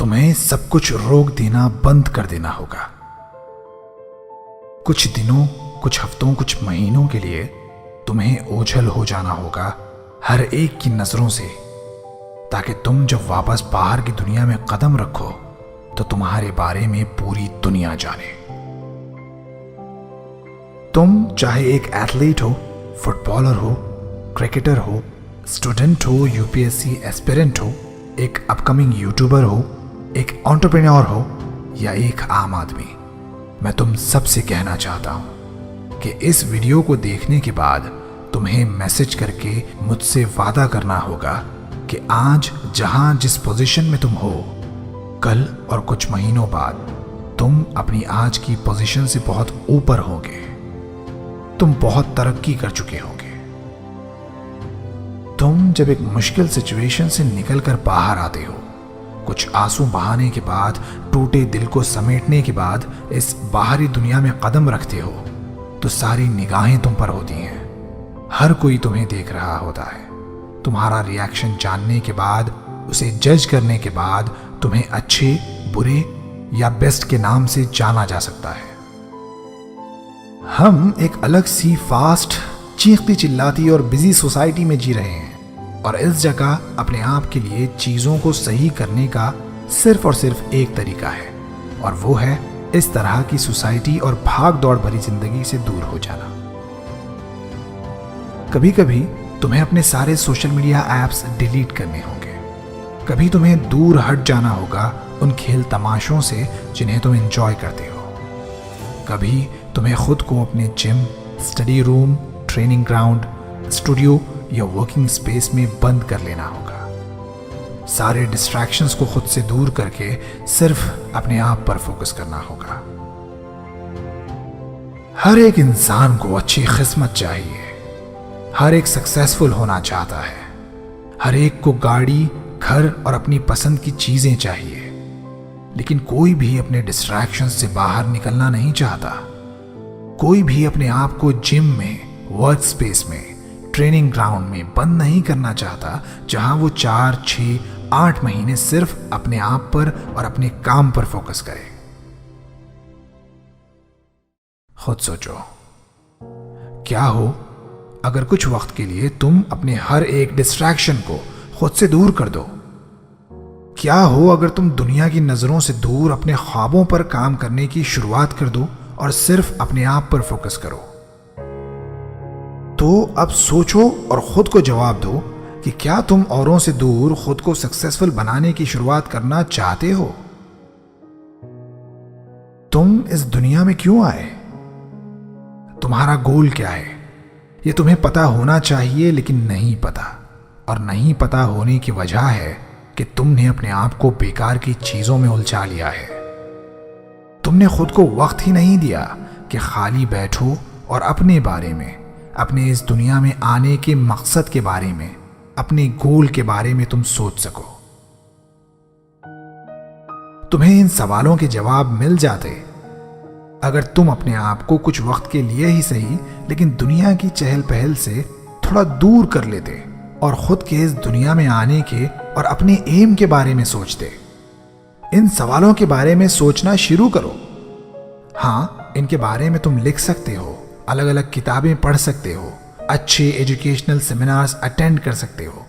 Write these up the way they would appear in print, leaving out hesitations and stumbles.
तुम्हें सब कुछ रोक देना बंद कर देना होगा। कुछ दिनों, कुछ हफ्तों, कुछ महीनों के लिए तुम्हें ओझल हो जाना होगा हर एक की नजरों से, ताकि तुम जब वापस बाहर की दुनिया में कदम रखो तो तुम्हारे बारे में पूरी दुनिया जाने। तुम चाहे एक एथलीट हो, फुटबॉलर हो, क्रिकेटर हो, स्टूडेंट हो, यूपीएससी एस्पिरेंट हो, एक अपकमिंग यूट्यूबर हो, एक एंटरप्रेन्योर हो या एक आम आदमी, मैं तुम सबसे कहना चाहता हूं कि इस वीडियो को देखने के बाद तुम्हें मैसेज करके मुझसे वादा करना होगा कि आज जहां जिस पोजीशन में तुम हो, कल और कुछ महीनों बाद तुम अपनी आज की पोजीशन से बहुत ऊपर होगे। तुम बहुत तरक्की कर चुके होगे। तुम जब एक मुश्किल सिचुएशन से निकलकर बाहर आते हो, कुछ आंसू बहाने के बाद, टूटे दिल को समेटने के बाद इस बाहरी दुनिया में कदम रखते हो, तो सारी निगाहें तुम पर होती हैं। हर कोई तुम्हें देख रहा होता है। तुम्हारा रिएक्शन जानने के बाद, उसे जज करने के बाद तुम्हें अच्छे, बुरे या बेस्ट के नाम से जाना जा सकता है। हम एक अलग सी फास्ट, चीखती चिल्लाती और बिजी सोसाइटी में जी रहे हैं, और इस जगह अपने आप के लिए चीजों को सही करने का सिर्फ और सिर्फ एक तरीका है, और वो है इस तरह की सोसाइटी और भाग दौड़ भरी जिंदगी से दूर हो जाना। कभी कभी तुम्हें अपने सारे सोशल मीडिया ऐप्स डिलीट करने होंगे। कभी तुम्हें दूर हट जाना होगा उन खेल तमाशों से जिन्हें तुम एंजॉय करते हो। कभी तुम्हें खुद को अपने gym, study room, training ground, studio या वर्किंग स्पेस में बंद कर लेना होगा। सारे डिस्ट्रैक्शंस को खुद से दूर करके सिर्फ अपने आप पर फोकस करना होगा। हर एक इंसान को अच्छी किस्मत चाहिए। हर एक सक्सेसफुल होना चाहता है। हर एक को गाड़ी, घर और अपनी पसंद की चीजें चाहिए, लेकिन कोई भी अपने डिस्ट्रैक्शंस से बाहर निकलना नहीं चाहता। कोई भी अपने आप को जिम में, वर्क स्पेस में, ट्रेनिंग ग्राउंड में बंद नहीं करना चाहता, जहां वो 4, 6, 8 महीने सिर्फ अपने आप पर और अपने काम पर फोकस करे। खुद सोचो, क्या हो अगर कुछ वक्त के लिए तुम अपने हर एक डिस्ट्रैक्शन को खुद से दूर कर दो? क्या हो अगर तुम दुनिया की नजरों से दूर अपने ख्वाबों पर काम करने की शुरुआत कर दो और सिर्फ अपने आप पर फोकस करो? तो अब सोचो और खुद को जवाब दो कि क्या तुम औरों से दूर खुद को सक्सेसफुल बनाने की शुरुआत करना चाहते हो? तुम इस दुनिया में क्यों आए? तुम्हारा गोल क्या है? ये तुम्हें पता होना चाहिए, लेकिन नहीं पता। और नहीं पता होने की वजह है कि तुमने अपने आप को बेकार की चीजों में उलझा लिया है। तुमने खुद को वक्त ही नहीं दिया कि खाली बैठो और अपने बारे में, अपने इस दुनिया में आने के मकसद के बारे में, अपने गोल के बारे में तुम सोच सको। तुम्हें इन सवालों के जवाब मिल जाते अगर तुम अपने आप को कुछ वक्त के लिए ही सही, लेकिन दुनिया की चहल पहल से थोड़ा दूर कर लेते और खुद के इस दुनिया में आने के और अपने एम के बारे में सोचते। इन सवालों के बारे में सोचना शुरू करो। हाँ, इनके बारे में तुम लिख सकते हो, अलग अलग किताबें पढ़ सकते हो, अच्छे एजुकेशनल सेमिनार्स अटेंड कर सकते हो,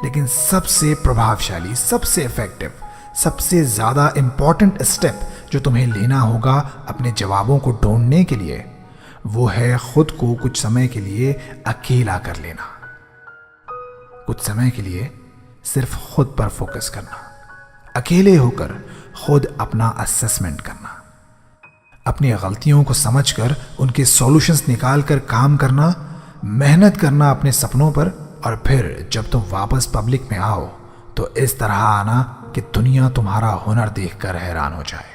लेकिन सबसे प्रभावशाली, सबसे इफेक्टिव, सबसे ज्यादा इंपॉर्टेंट स्टेप जो तुम्हें लेना होगा अपने जवाबों को ढूंढने के लिए, वो है खुद को कुछ समय के लिए अकेला कर लेना। कुछ समय के लिए सिर्फ खुद पर फोकस करना, अकेले होकर खुद अपना असेसमेंट करना, अपनी गलतियों को समझकर उनके सॉल्यूशंस निकालकर काम करना, मेहनत करना अपने सपनों पर, और फिर जब तुम वापस पब्लिक में आओ तो इस तरह आना कि दुनिया तुम्हारा हुनर देखकर हैरान हो जाए।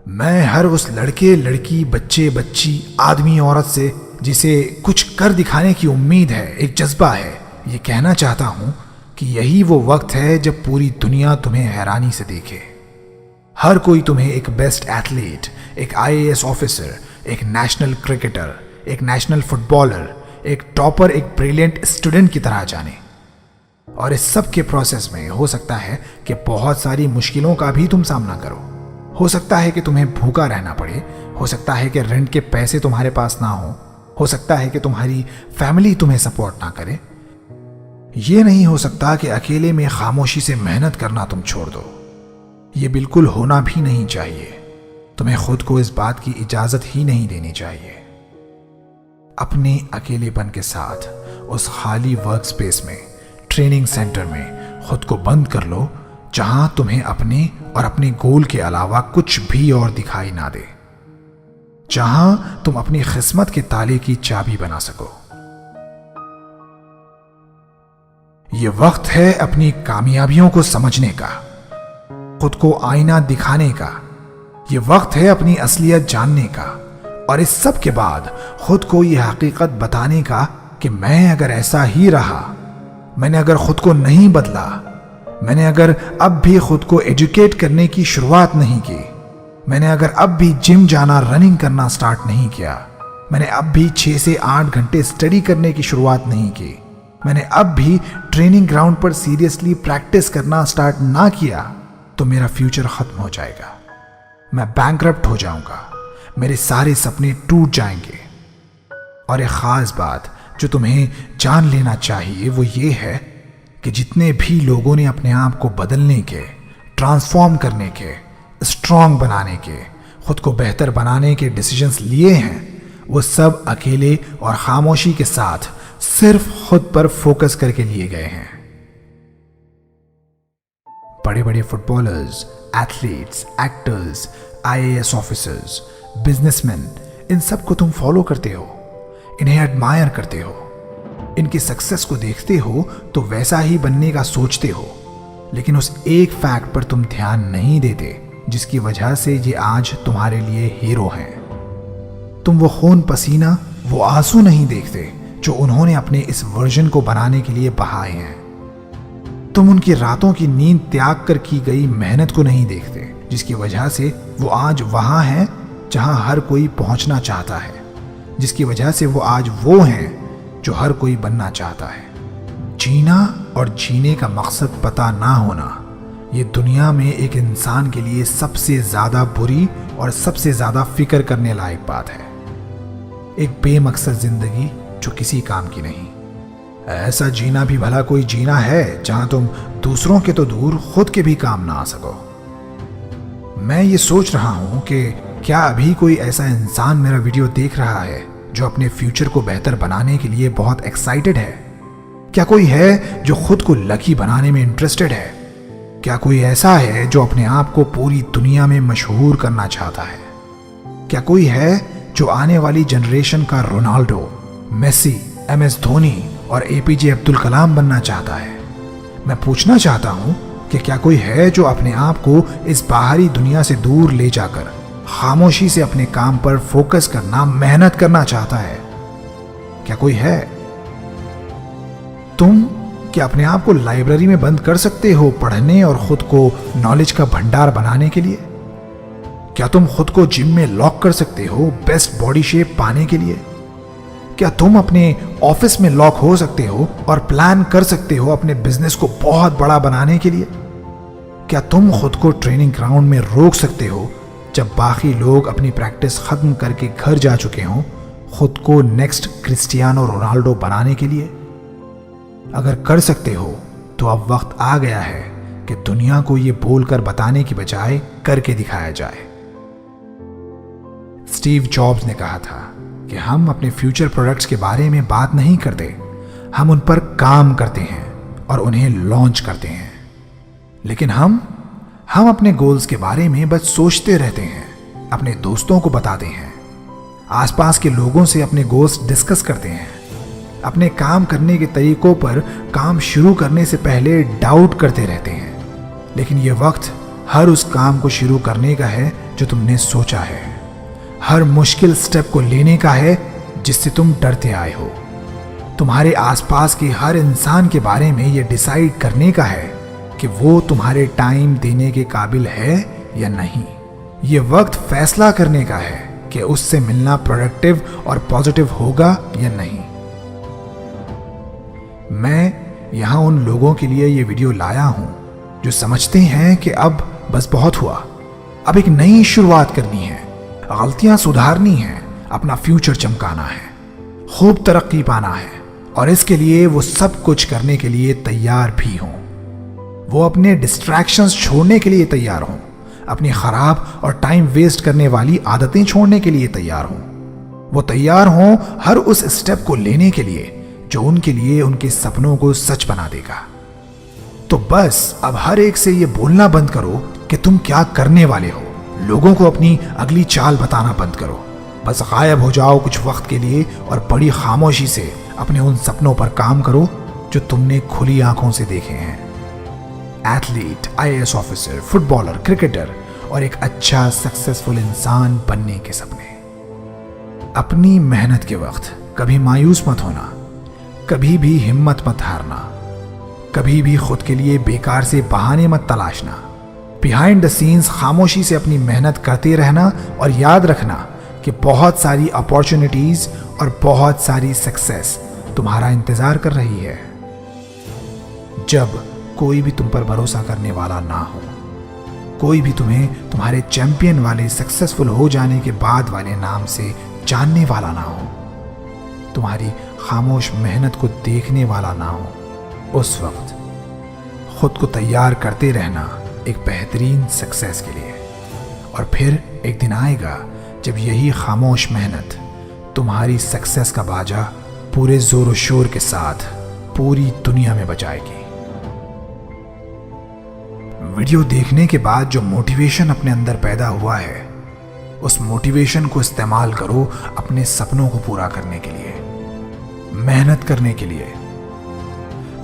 मैं हर उस लड़के, लड़की, बच्चे, बच्ची, आदमी, औरत से जिसे कुछ कर दिखाने की उम्मीद है, एक जज्बा है, ये कहना चाहता हूं कि यही वो वक्त है जब पूरी दुनिया तुम्हें हैरानी से देखे। हर कोई तुम्हें एक बेस्ट एथलीट, एक आईएएस ऑफिसर, एक नेशनल क्रिकेटर, एक नेशनल फुटबॉलर, एक टॉपर, एक ब्रिलियंट स्टूडेंट की तरह जाने। और इस सब के प्रोसेस में हो सकता है कि बहुत सारी मुश्किलों का भी तुम सामना करो। हो सकता है कि तुम्हें भूखा रहना पड़े, हो सकता है कि रेंट के पैसे तुम्हारे पास ना हो सकता है कि तुम्हारी फैमिली तुम्हें सपोर्ट ना करे। ये नहीं हो सकता कि अकेले में खामोशी से मेहनत करना तुम छोड़ दो। ये बिल्कुल होना भी नहीं चाहिए। तुम्हें खुद को इस बात की इजाजत ही नहीं देनी चाहिए। अपने अकेलेपन के साथ उस खाली वर्क स्पेस में, ट्रेनिंग सेंटर में खुद को बंद कर लो, जहां तुम्हें अपने और अपने गोल के अलावा कुछ भी और दिखाई ना दे, जहां तुम अपनी किस्मत के ताले की चाबी बना सको। ये वक्त है अपनी कामयाबियों को समझने का, खुद को आईना दिखाने का। ये वक्त है अपनी असलियत जानने का, और इस सब के बाद खुद को यह हकीकत बताने का कि मैं अगर ऐसा ही रहा, मैंने अगर खुद को नहीं बदला, मैंने अगर अब भी खुद को एजुकेट करने की शुरुआत नहीं की, मैंने अगर अब भी जिम जाना, रनिंग करना स्टार्ट नहीं किया, मैंने अब भी 6 से 8 घंटे स्टडी करने की शुरुआत नहीं की, मैंने अब भी ट्रेनिंग ग्राउंड पर सीरियसली प्रैक्टिस करना स्टार्ट ना किया, तो मेरा फ्यूचर खत्म हो जाएगा। मैं बैंकरप्ट हो जाऊंगा, मेरे सारे सपने टूट जाएंगे। और एक खास बात जो तुम्हें जान लेना चाहिए वो ये है कि जितने भी लोगों ने अपने आप को बदलने के, ट्रांसफॉर्म करने के, स्ट्रांग बनाने के, खुद को बेहतर बनाने के डिसीजंस लिए हैं, वो सब अकेले और खामोशी के साथ सिर्फ खुद पर फोकस करके लिए गए हैं। बड़े बड़े footballers, athletes, actors, IAS officers, businessman, इन सब को तुम फॉलो करते हो, इन्हें एडमायर करते हो, इनकी सक्सेस को देखते हो तो वैसा ही बनने का सोचते हो, लेकिन उस एक फैक्ट पर तुम ध्यान नहीं देते जिसकी वजह से ये आज तुम्हारे लिए हीरो हैं। तुम वो खून पसीना, वो आंसू नहीं देखते जो उन्होंने अपने इस वर्जन को बनाने के लिए बहाए हैं। तुम उनकी रातों की नींद त्याग कर की गई मेहनत को नहीं देखते जिसकी वजह से वो आज वहां हैं जहां हर कोई पहुंचना चाहता है, जिसकी वजह से वो आज वो हैं जो हर कोई बनना चाहता है। जीना और जीने का मकसद पता ना होना, ये दुनिया में एक इंसान के लिए सबसे ज्यादा बुरी और सबसे ज्यादा फिक्र करने लायक बात है। एक बेमकसद जिंदगी जो किसी काम की नहीं। ऐसा जीना भी भला कोई जीना है जहां तुम दूसरों के तो दूर खुद के भी काम ना आ सको। मैं ये सोच रहा हूं कि क्या अभी कोई ऐसा इंसान मेरा वीडियो देख रहा है जो अपने फ्यूचर को बेहतर बनाने के लिए बहुत एक्साइटेड है? क्या कोई है जो खुद को लकी बनाने में इंटरेस्टेड है? क्या कोई ऐसा है जो अपने आप को पूरी दुनिया में मशहूर करना चाहता है? क्या कोई है जो आने वाली जनरेशन का रोनाल्डो, मेसी, MS धोनी और APJ अब्दुल कलाम बनना चाहता है? मैं पूछना चाहता हूं कि क्या कोई है जो अपने आप को इस बाहरी दुनिया से दूर ले जाकर खामोशी से अपने काम पर फोकस करना, मेहनत करना चाहता है? क्या कोई है? तुम क्या अपने आप को लाइब्रेरी में बंद कर सकते हो पढ़ने और खुद को नॉलेज का भंडार बनाने के लिए? क्या तुम खुद को जिम में लॉक कर सकते हो बेस्ट बॉडी शेप पाने के लिए? क्या तुम अपने ऑफिस में लॉक हो सकते हो और प्लान कर सकते हो अपने बिजनेस को बहुत बड़ा बनाने के लिए? क्या तुम खुद को ट्रेनिंग ग्राउंड में रोक सकते हो जब बाकी लोग अपनी प्रैक्टिस खत्म करके घर जा चुके हों, खुद को नेक्स्ट क्रिस्टियानो रोनाल्डो बनाने के लिए? अगर कर सकते हो तो अब वक्त आ गया है कि दुनिया को यह बोलकर बताने की बजाय करके दिखाया जाए। स्टीव जॉब्स ने कहा था कि हम अपने फ्यूचर प्रोडक्ट्स के बारे में बात नहीं करते, हम उन पर काम करते हैं और उन्हें लॉन्च करते हैं। लेकिन हम अपने गोल्स के बारे में बस सोचते रहते हैं, अपने दोस्तों को बताते हैं, आसपास के लोगों से अपने गोल्स डिस्कस करते हैं, अपने काम करने के तरीकों पर काम शुरू करने से पहले डाउट करते रहते हैं। लेकिन यह वक्त हर उस काम को शुरू करने का है जो तुमने सोचा है, हर मुश्किल स्टेप को लेने का है जिससे तुम डरते आए हो। तुम्हारे आसपास के हर इंसान के बारे में यह डिसाइड करने का है कि वो तुम्हारे टाइम देने के काबिल है या नहीं। यह वक्त फैसला करने का है कि उससे मिलना प्रोडक्टिव और पॉजिटिव होगा या नहीं। मैं यहाँ उन लोगों के लिए ये वीडियो लाया हूँ जो समझते हैं कि अब बस बहुत हुआ, अब एक नई शुरुआत करनी है, गलतियां सुधारनी है, अपना फ्यूचर चमकाना है, खूब तरक्की पाना है, और इसके लिए वो सब कुछ करने के लिए तैयार भी हों। वो अपने डिस्ट्रैक्शंस छोड़ने के लिए तैयार हों, अपनी खराब और टाइम वेस्ट करने वाली आदतें छोड़ने के लिए तैयार हों। वो तैयार हों हर उस स्टेप को लेने के लिए जो उनके लिए उनके सपनों को सच बना देगा। तो बस अब हर एक से ये बोलना बंद करो कि तुम क्या करने वाले हो। लोगों को अपनी अगली चाल बताना बंद करो। बस गायब हो जाओ कुछ वक्त के लिए और बड़ी खामोशी से अपने उन सपनों पर काम करो जो तुमने खुली आंखों से देखे हैं। Athlete, IAS officer, footballer, cricketer और एक अच्छा सक्सेसफुल इंसान बनने के सपने। अपनी मेहनत के वक्त कभी मायूस मत होना, कभी भी हिम्मत मत हारना, कभी भी खुद के लिए बेकार से बहाने मत तलाशना। बिहाइंड द सीन्स खामोशी से अपनी मेहनत करते रहना और याद रखना कि बहुत सारी अपॉर्चुनिटीज और बहुत सारी सक्सेस तुम्हारा इंतजार कर रही है। जब कोई भी तुम पर भरोसा करने वाला ना हो, कोई भी तुम्हें तुम्हारे चैंपियन वाले सक्सेसफुल हो जाने के बाद वाले नाम से जानने वाला ना हो, तुम्हारी खामोश मेहनत को देखने वाला ना हो, उस वक्त खुद को तैयार करते रहना एक बेहतरीन सक्सेस के लिए। और फिर एक दिन आएगा जब यही खामोश मेहनत तुम्हारी सक्सेस का बाजा पूरे जोर शोर के साथ पूरी दुनिया में बजाएगी। वीडियो देखने के बाद जो मोटिवेशन अपने अंदर पैदा हुआ है, उस मोटिवेशन को इस्तेमाल करो अपने सपनों को पूरा करने के लिए, मेहनत करने के लिए,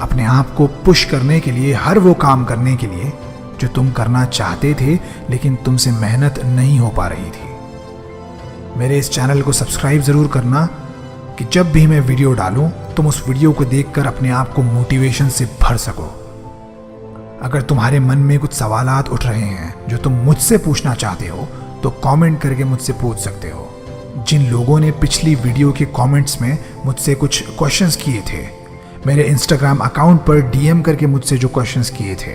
अपने आप को पुश करने के लिए, हर वो काम करने के लिए जो तुम करना चाहते थे लेकिन तुमसे मेहनत नहीं हो पा रही थी। मेरे इस चैनल को सब्सक्राइब जरूर करना कि जब भी मैं वीडियो डालूं तुम उस वीडियो को देखकर अपने आप को मोटिवेशन से भर सको। अगर तुम्हारे मन में कुछ सवालात उठ रहे हैं जो तुम मुझसे पूछना चाहते हो तो कमेंट करके मुझसे पूछ सकते हो। जिन लोगों ने पिछली वीडियो के कमेंट्स में मुझसे कुछ क्वेश्चंस किए थे, मेरे इंस्टाग्राम अकाउंट पर DM करके मुझसे जो क्वेश्चंस किए थे,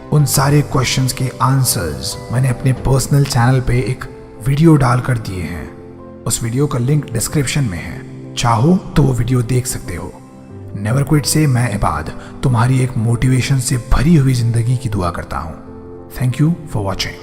उन सारे क्वेश्चंस के आंसर्स मैंने अपने पर्सनल चैनल पे एक वीडियो डालकर दिए हैं। उस वीडियो का लिंक डिस्क्रिप्शन में है, चाहो तो वो वीडियो देख सकते हो। नेवर क्विट से मैं इबाद तुम्हारी एक मोटिवेशन से भरी हुई जिंदगी की दुआ करता हूँ। Thank you for watching.